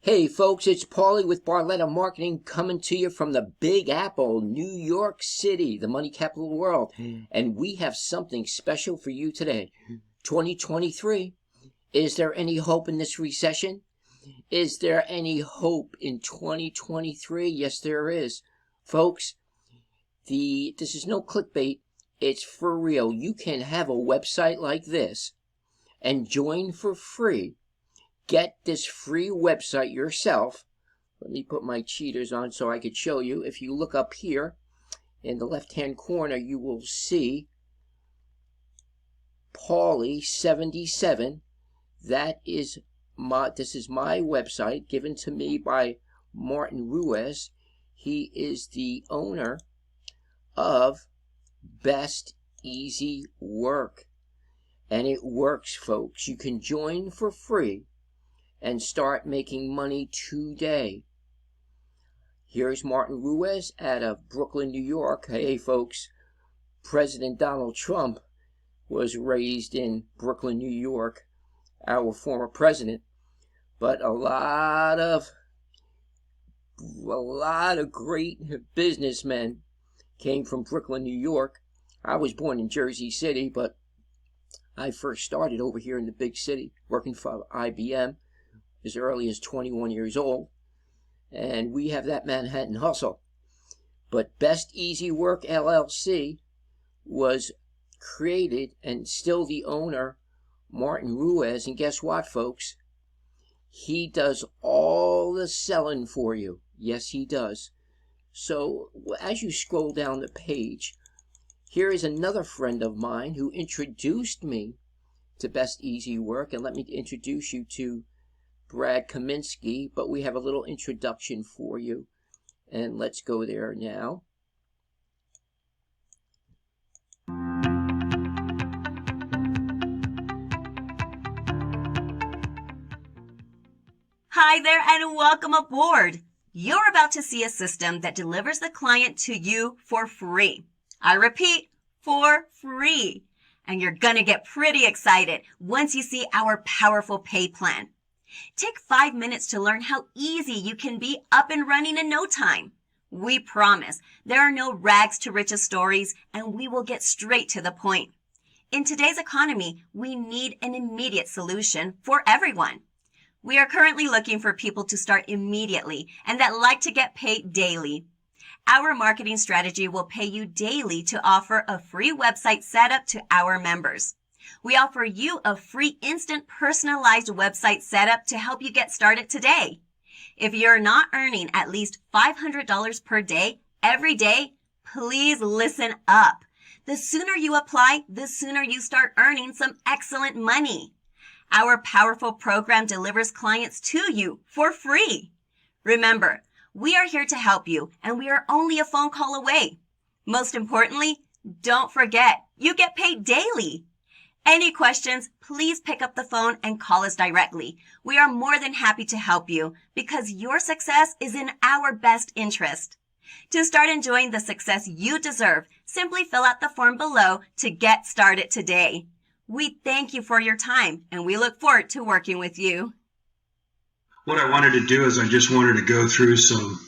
Hey folks, it's Pauly with Barletta Marketing coming to you from the Big Apple, New York City, the money capital of the world. And we have something special for you today. 2023. Is there any hope in this recession? Is there any hope in 2023? Yes, there is. Folks, this is no clickbait. It's for real. You can have a website like this and join for free. Get this free website yourself. Let me put my cheaters on so I could show you. If you look up here in the left-hand corner, you will see Pauly 77. This is my website given to me by Martin Ruiz. He is the owner of Best Easy Work. And it works, folks. You can join for free and start making money today. Here's Martin Ruiz out of Brooklyn, New York. Hey, folks, President Donald Trump was raised in Brooklyn, New York, our former president. But a lot of great businessmen came from Brooklyn, New York. I was born in Jersey City, but I first started over here in the big city, working for IBM. As early as 21 years old, and we have that Manhattan hustle. But Best Easy Work LLC was created, and still the owner, Martin Ruiz, and guess what, folks? He does all the selling for you. Yes, he does. So as you scroll down the page, here is another friend of mine who introduced me to Best Easy Work, and let me introduce you to Brad Kaminsky, but we have a little introduction for you, and let's go there now. Hi there and welcome aboard. You're about to see a system that delivers the client to you for free. I repeat, for free. And you're gonna get pretty excited once you see our powerful pay plan. Take 5 minutes to learn how easy you can be up and running in no time. We promise there are no rags to riches stories, and we will get straight to the point. In today's economy, we need an immediate solution for everyone. We are currently looking for people to start immediately and that like to get paid daily. Our marketing strategy will pay you daily to offer a free website setup to our members. We offer you a free instant personalized website setup to help you get started today. If you're not earning at least $500 per day, every day, please listen up. The sooner you apply, the sooner you start earning some excellent money. Our powerful program delivers clients to you for free. Remember, we are here to help you and we are only a phone call away. Most importantly, don't forget, you get paid daily. Any questions, please pick up the phone and call us directly. We are more than happy to help you because your success is in our best interest. To start enjoying the success you deserve, simply fill out the form below to get started today. We thank you for your time and we look forward to working with you. What I wanted to do is I just wanted to go through some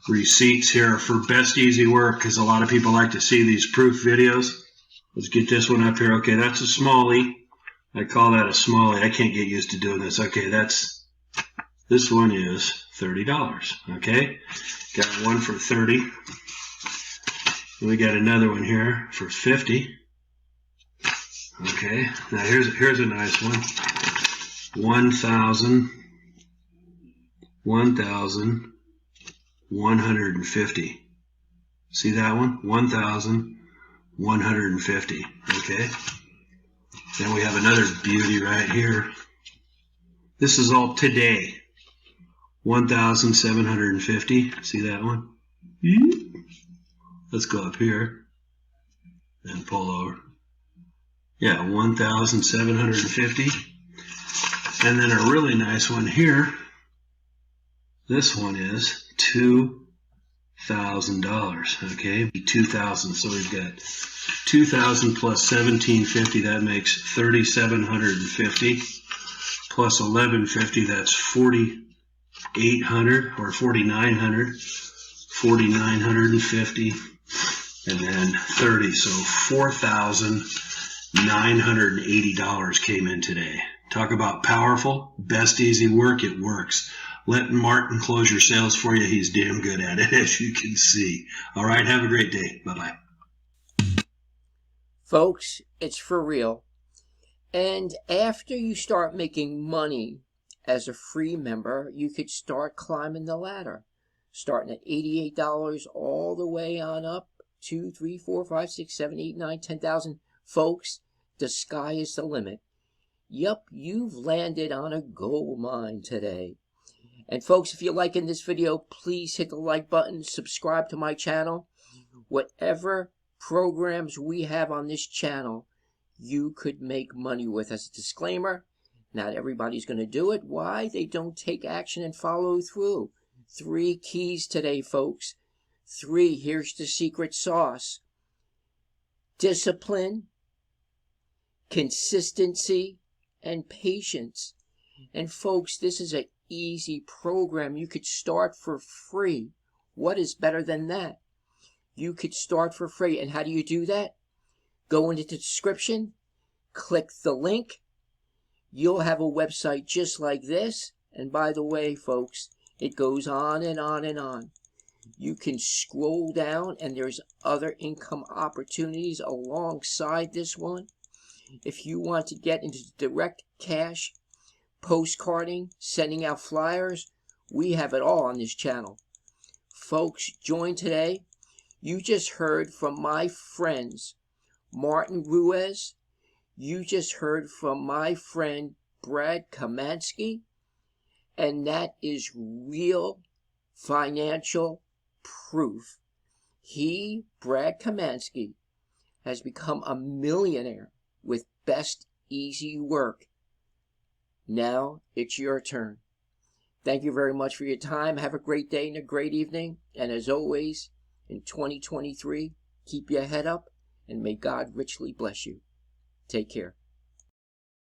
receipts here for Best Easy Work because a lot of people like to see these proof videos. Let's get this one up here. Okay, that's a smallie. I call that a smallie. I can't get used to doing this. Okay, this one is $30. Okay, got one for 30. We got another one here for 50. Okay, now here's a nice one. 1,150. See that one? 1,150. Okay. Then we have another beauty right here. This is all today. 1,750. See that one? Let's go up here and pull over. Yeah, 1,750. And then a really nice one here. This one is $2,000. Okay, 2,000. So we've got 2,000 plus 1,750. That makes 3,750 plus 1,150. That's 4,000. $4,800 or $4,900, $4,950, and then 30. So $4,980 came in today. Talk about powerful, best easy work. It works. Let Martin close your sales for you. He's damn good at it, as you can see. All right, have a great day. Bye-bye. Folks, it's for real. And after you start making money as a free member, you could start climbing the ladder, starting at $88 all the way on up, 2, 3, 4, 5, 6, 7, 8, 9, 10,000. Folks, the sky is the limit. Yup, you've landed on a gold mine today. And folks, if you're liking this video, please hit the like button, subscribe to my channel. Whatever programs we have on this channel, you could make money with. As a disclaimer, not everybody's going to do it. Why? They don't take action and follow through. 3 keys today, folks. 3, here's the secret sauce. Discipline, consistency, and patience. And folks, this is an easy program. You could start for free. What is better than that? You could start for free. And how do you do that? Go into the description, click the link. You'll have a website just like this. And by the way, folks, it goes on and on and on. You can scroll down and there's other income opportunities alongside this one. If you want to get into direct cash, postcarding, sending out flyers, we have it all on this channel. Folks, join today. You just heard from my friends, Martin Ruiz. You just heard from my friend, Brad Kamansky. And that is real financial proof. He, Brad Kamansky, has become a millionaire with best easy work. Now it's your turn. Thank you very much for your time. Have a great day and a great evening. And as always, in 2023, keep your head up and may God richly bless you. Take care.